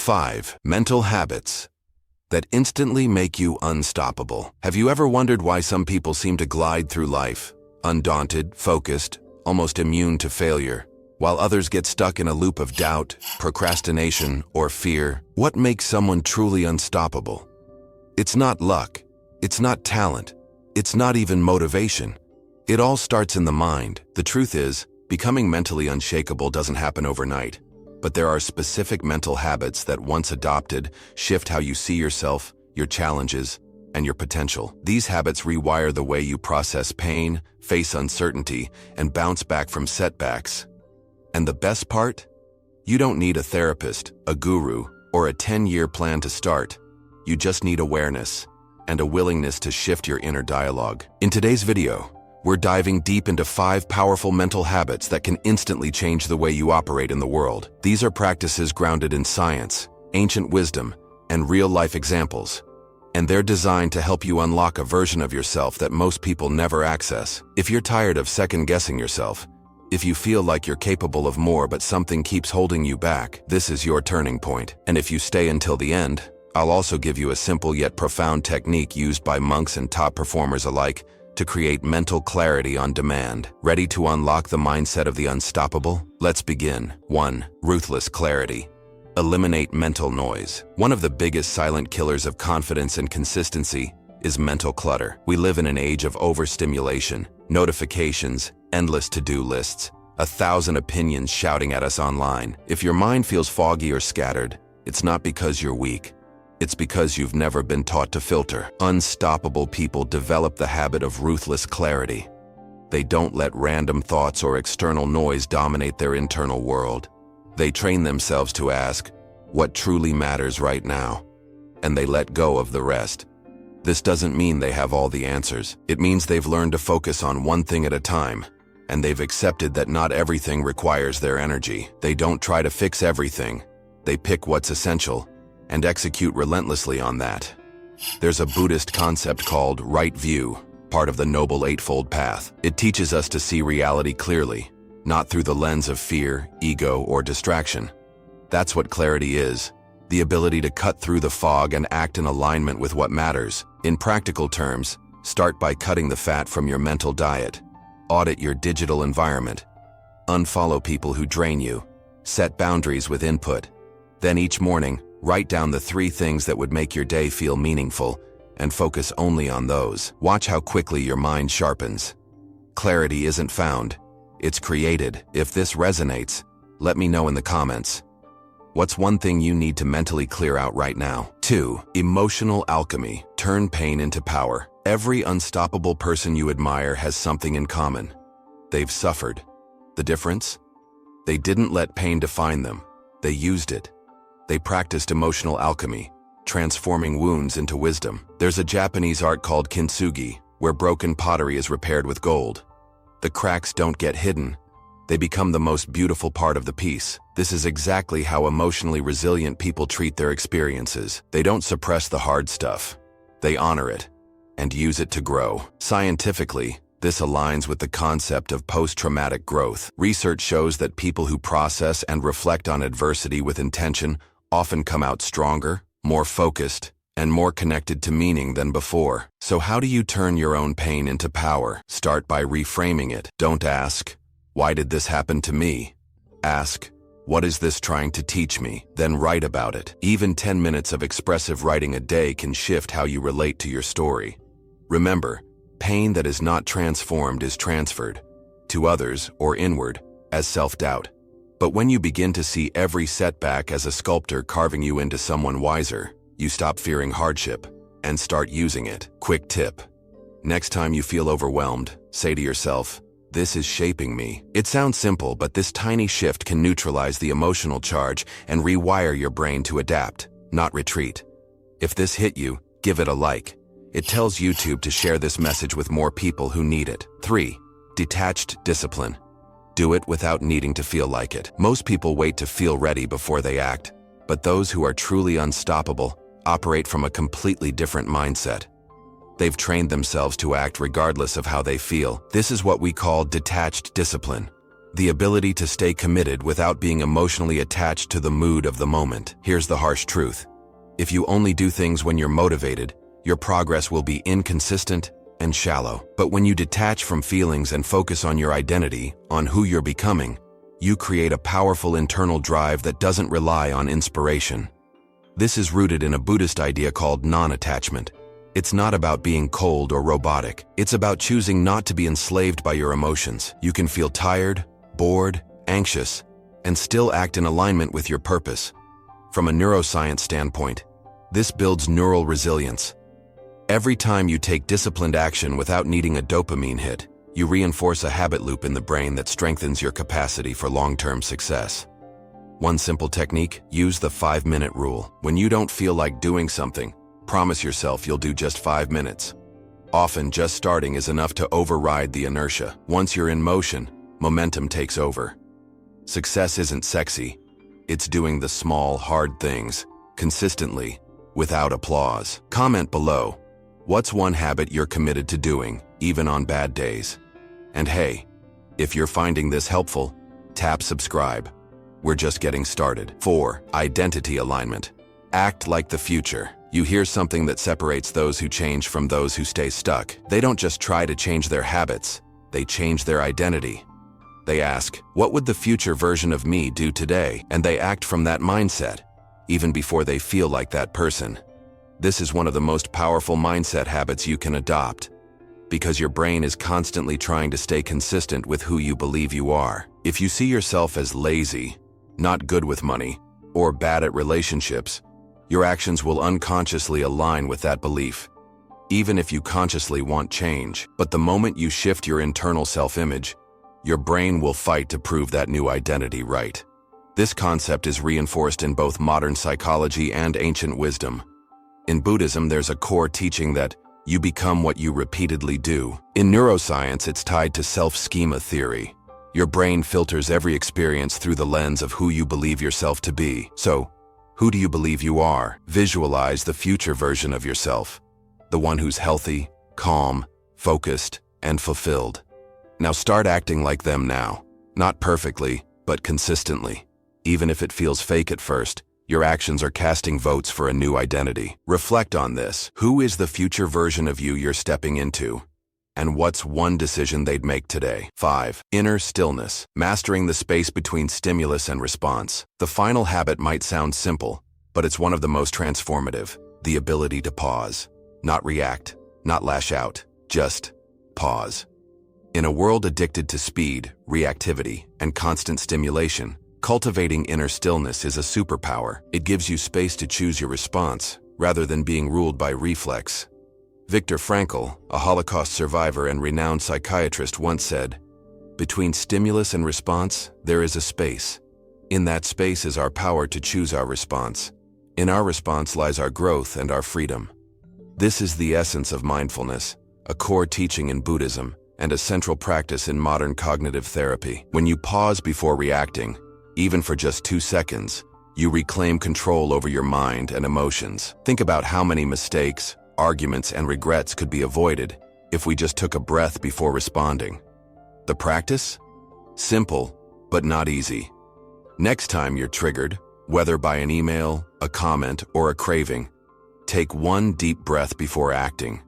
5. Mental habits that instantly make you unstoppable. Have you ever wondered why some people seem to glide through life, undaunted, focused, almost immune to failure, while others get stuck in a loop of doubt, procrastination, or fear? What makes someone truly unstoppable? It's not luck. It's not talent. It's not even motivation. It all starts in the mind. The truth is, becoming mentally unshakable doesn't happen overnight. But there are specific mental habits that, once adopted, shift how you see yourself, your challenges, and your potential. These habits rewire the way you process pain, face uncertainty, and bounce back from setbacks. And the best part? You don't need a therapist, a guru, or a 10-year plan to start. You just need awareness and a willingness to shift your inner dialogue. In today's video, we're diving deep into 5 powerful mental habits that can instantly change the way you operate in the world. These are practices grounded in science, ancient wisdom, and real-life examples. And they're designed to help you unlock a version of yourself that most people never access. If you're tired of second-guessing yourself, if you feel like you're capable of more but something keeps holding you back, this is your turning point. And if you stay until the end, I'll also give you a simple yet profound technique used by monks and top performers alike to create mental clarity on demand. Ready to unlock the mindset of the unstoppable? Let's begin. 1. Ruthless clarity. Eliminate mental noise. One of the biggest silent killers of confidence and consistency is mental clutter. We live in an age of overstimulation, notifications, endless to-do lists, 1,000 opinions shouting at us online. If your mind feels foggy or scattered, it's not because you're weak. It's because you've never been taught to filter. Unstoppable people develop the habit of ruthless clarity. They don't let random thoughts or external noise dominate their internal world. They train themselves to ask, what truly matters right now? And they let go of the rest. This doesn't mean they have all the answers. It means they've learned to focus on one thing at a time, and they've accepted that not everything requires their energy. They don't try to fix everything. They pick what's essential and execute relentlessly on that. There's a Buddhist concept called right view, part of the Noble Eightfold Path. It teaches us to see reality clearly, not through the lens of fear, ego, or distraction. That's what clarity is, the ability to cut through the fog and act in alignment with what matters. In practical terms, start by cutting the fat from your mental diet. Audit your digital environment. Unfollow people who drain you. Set boundaries with input. Then each morning, write down the 3 things that would make your day feel meaningful, and focus only on those. Watch how quickly your mind sharpens. Clarity isn't found, it's created. If this resonates, let me know in the comments. What's one thing you need to mentally clear out right now? 2. Emotional alchemy. Turn pain into power. Every unstoppable person you admire has something in common. They've suffered. The difference? They didn't let pain define them. They used it. They practiced emotional alchemy, transforming wounds into wisdom. There's a Japanese art called kintsugi, where broken pottery is repaired with gold. The cracks don't get hidden. They become the most beautiful part of the piece. This is exactly how emotionally resilient people treat their experiences. They don't suppress the hard stuff. They honor it and use it to grow. Scientifically, this aligns with the concept of post-traumatic growth. Research shows that people who process and reflect on adversity with intention often come out stronger, more focused, and more connected to meaning than before. So how do you turn your own pain into power? Start by reframing it. Don't ask, why did this happen to me? Ask, what is this trying to teach me? Then write about it. Even 10 minutes of expressive writing a day can shift how you relate to your story. Remember, pain that is not transformed is transferred to others or inward as self-doubt. But when you begin to see every setback as a sculptor carving you into someone wiser, you stop fearing hardship and start using it. Quick tip. Next time you feel overwhelmed, say to yourself, this is shaping me. It sounds simple, but this tiny shift can neutralize the emotional charge and rewire your brain to adapt, not retreat. If this hit you, give it a like. It tells YouTube to share this message with more people who need it. 3. Detached discipline. Do it without needing to feel like it. Most people wait to feel ready before they act, but those who are truly unstoppable operate from a completely different mindset. They've trained themselves to act regardless of how they feel. This is what we call detached discipline. The ability to stay committed without being emotionally attached to the mood of the moment. Here's the harsh truth. If you only do things when you're motivated, your progress will be inconsistent and shallow. But when you detach from feelings and focus on your identity, on who you're becoming, you create a powerful internal drive that doesn't rely on inspiration. This is rooted in a Buddhist idea called non-attachment. It's not about being cold or robotic. It's about choosing not to be enslaved by your emotions. You can feel tired, bored, anxious, and still act in alignment with your purpose. From a neuroscience standpoint, this builds neural resilience. Every time you take disciplined action without needing a dopamine hit, you reinforce a habit loop in the brain that strengthens your capacity for long-term success. One simple technique: use the 5-minute rule. When you don't feel like doing something, promise yourself you'll do just 5 minutes. Often, just starting is enough to override the inertia. Once you're in motion, momentum takes over. Success isn't sexy. It's doing the small, hard things, consistently, without applause. Comment below. What's one habit you're committed to doing, even on bad days? And hey, if you're finding this helpful, tap subscribe. We're just getting started. 4. Identity alignment. Act like the future. You hear something that separates those who change from those who stay stuck. They don't just try to change their habits, they change their identity. They ask, what would the future version of me do today? And they act from that mindset, even before they feel like that person. This is one of the most powerful mindset habits you can adopt, because your brain is constantly trying to stay consistent with who you believe you are. If you see yourself as lazy, not good with money, or bad at relationships, your actions will unconsciously align with that belief, even if you consciously want change. But the moment you shift your internal self-image, your brain will fight to prove that new identity right. This concept is reinforced in both modern psychology and ancient wisdom. In Buddhism, there's a core teaching that you become what you repeatedly do. In neuroscience, it's tied to self-schema theory. Your brain filters every experience through the lens of who you believe yourself to be. So, who do you believe you are? Visualize the future version of yourself, the one who's healthy, calm, focused, and fulfilled. Now start acting like them now. Not perfectly, but consistently. Even if it feels fake at first, your actions are casting votes for a new identity. Reflect on this. Who is the future version of you you're stepping into? And what's one decision they'd make today? 5. Inner stillness. Mastering the space between stimulus and response. The final habit might sound simple, but it's one of the most transformative. The ability to pause. Not react, not lash out, just pause. In a world addicted to speed, reactivity, and constant stimulation, cultivating inner stillness is a superpower. It gives you space to choose your response, rather than being ruled by reflex. Viktor Frankl, a Holocaust survivor and renowned psychiatrist, once said, "Between stimulus and response, there is a space. In that space is our power to choose our response. In our response lies our growth and our freedom." This is the essence of mindfulness, a core teaching in Buddhism, and a central practice in modern cognitive therapy. When you pause before reacting, even for just 2 seconds, you reclaim control over your mind and emotions. Think about how many mistakes, arguments, and regrets could be avoided if we just took a breath before responding. The practice? Simple, but not easy. Next time you're triggered, whether by an email, a comment, or a craving, take one deep breath before acting.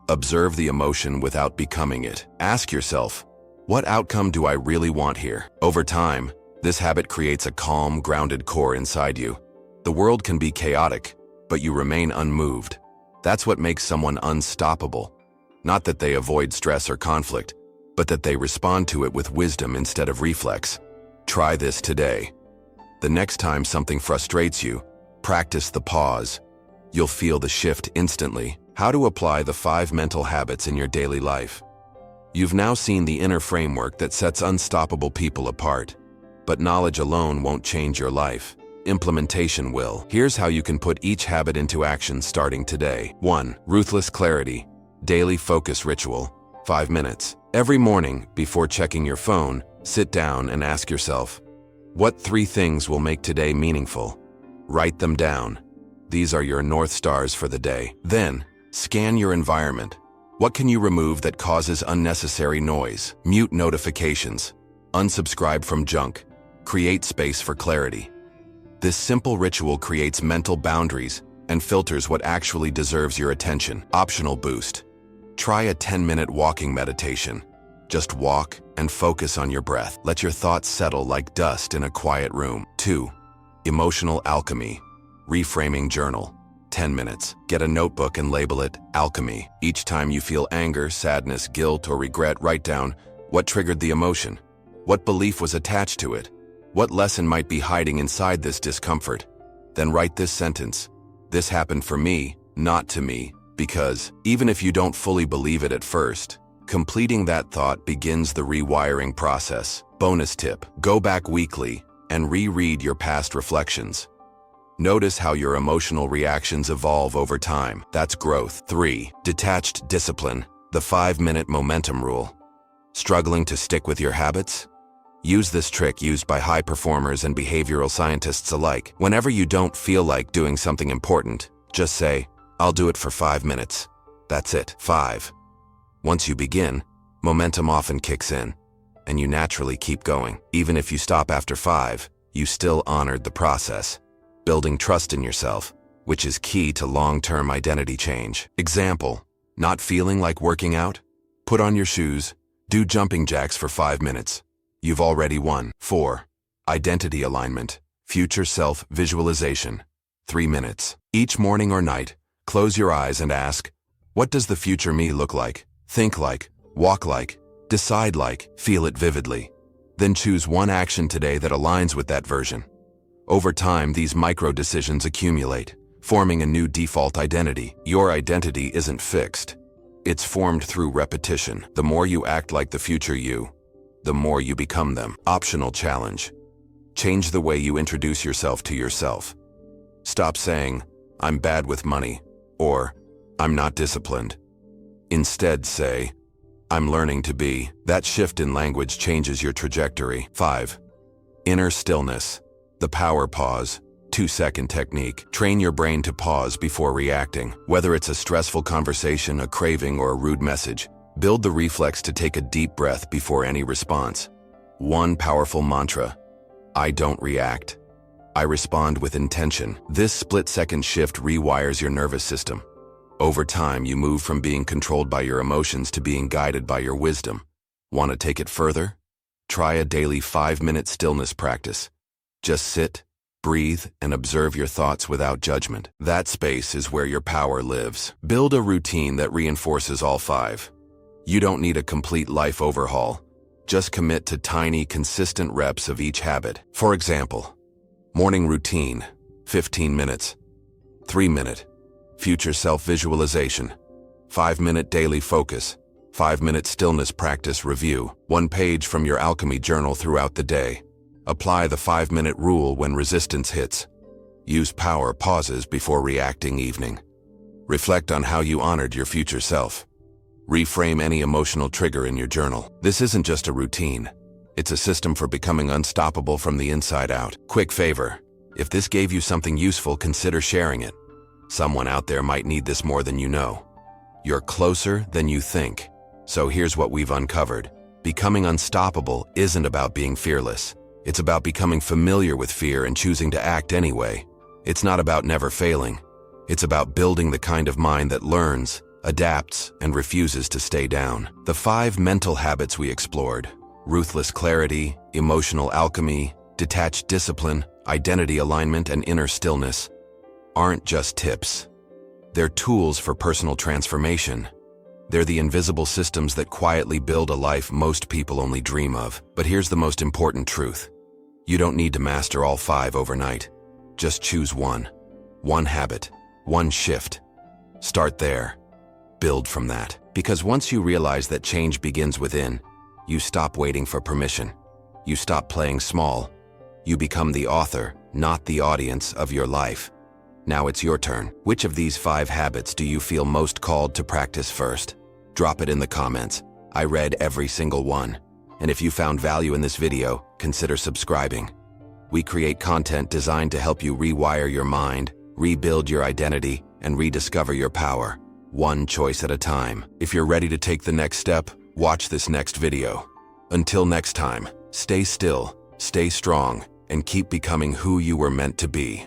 Observe the emotion without becoming it. Ask yourself, what outcome do I really want here? Over time, this habit creates a calm, grounded core inside you. The world can be chaotic, but you remain unmoved. That's what makes someone unstoppable. Not that they avoid stress or conflict, but that they respond to it with wisdom instead of reflex. Try this today. The next time something frustrates you, practice the pause. You'll feel the shift instantly. How to apply the 5 mental habits in your daily life. You've now seen the inner framework that sets unstoppable people apart. But knowledge alone won't change your life. Implementation will. Here's how you can put each habit into action starting today. 1. Ruthless clarity. Daily focus ritual. 5 minutes. Every morning, before checking your phone, sit down and ask yourself, what 3 things will make today meaningful? Write them down. These are your North Stars for the day. Then, scan your environment. What can you remove that causes unnecessary noise? Mute notifications. Unsubscribe from junk. Create space for clarity. This simple ritual creates mental boundaries and filters what actually deserves your attention. Optional boost. Try a 10-minute walking meditation. Just walk and focus on your breath. Let your thoughts settle like dust in a quiet room. 2. Emotional alchemy. Reframing journal. 10 minutes. Get a notebook and label it alchemy. Each time you feel anger, sadness, guilt, or regret, write down what triggered the emotion. What belief was attached to it? What lesson might be hiding inside this discomfort? Then write this sentence. This happened for me, not to me. Because even if you don't fully believe it at first, completing that thought begins the rewiring process. Bonus tip. Go back weekly and reread your past reflections. Notice how your emotional reactions evolve over time. That's growth. 3. Detached discipline. The 5-minute momentum rule. Struggling to stick with your habits? Use this trick used by high performers and behavioral scientists alike. Whenever you don't feel like doing something important, just say, I'll do it for 5 minutes. That's it. 5. Once you begin, momentum often kicks in, and you naturally keep going. Even if you stop after 5, you still honored the process, building trust in yourself, which is key to long-term identity change. Example, not feeling like working out? Put on your shoes, do jumping jacks for 5 minutes. You've already won. 4. Identity alignment. Future self visualization. 3 minutes. Each morning or night, close your eyes and ask, what does the future me look like? Think like, walk like, decide like, feel it vividly. Then choose one action today that aligns with that version. Over time, these micro-decisions accumulate, forming a new default identity. Your identity isn't fixed. It's formed through repetition. The more you act like the future you, the more you become them. Optional challenge. Change the way you introduce yourself to yourself. Stop saying, I'm bad with money, or I'm not disciplined. Instead say, I'm learning to be. That shift in language changes your trajectory. 5. Inner stillness. The power pause. 2-second technique. Train your brain to pause before reacting. Whether it's a stressful conversation, a craving, or a rude message, build the reflex to take a deep breath before any response. One powerful mantra. I don't react. I respond with intention. This split-second shift rewires your nervous system. Over time, you move from being controlled by your emotions to being guided by your wisdom. Want to take it further? Try a daily 5-minute stillness practice. Just sit, breathe, and observe your thoughts without judgment. That space is where your power lives. Build a routine that reinforces all 5. You don't need a complete life overhaul. Just commit to tiny, consistent reps of each habit. For example, morning routine, 15 minutes. 3-minute, future self-visualization. 5-minute daily focus. 5-minute stillness practice review. 1 page from your alchemy journal throughout the day. Apply the 5-minute rule when resistance hits. Use power pauses before reacting evening. Reflect on how you honored your future self. Reframe any emotional trigger in your journal. This isn't just a routine. It's a system for becoming unstoppable from the inside out. Quick favor. If this gave you something useful, consider sharing it. Someone out there might need this more than you know. You're closer than you think. So here's what we've uncovered. Becoming unstoppable isn't about being fearless. It's about becoming familiar with fear and choosing to act anyway. It's not about never failing. It's about building the kind of mind that learns, adapts, and refuses to stay down. The 5 mental habits we explored, ruthless clarity, emotional alchemy, detached discipline, identity alignment, and inner stillness, aren't just tips. They're tools for personal transformation. They're the invisible systems that quietly build a life most people only dream of. But here's the most important truth. You don't need to master all 5 overnight. Just choose one. One habit. One shift. Start there. Build from that. Because once you realize that change begins within, you stop waiting for permission. You stop playing small. You become the author, not the audience, of your life. Now it's your turn. Which of these 5 habits do you feel most called to practice first? Drop it in the comments. I read every single one. And if you found value in this video, consider subscribing. We create content designed to help you rewire your mind, rebuild your identity, and rediscover your power, one choice at a time. If you're ready to take the next step, watch this next video. Until next time, Stay still, stay strong, and keep becoming who you were meant to be.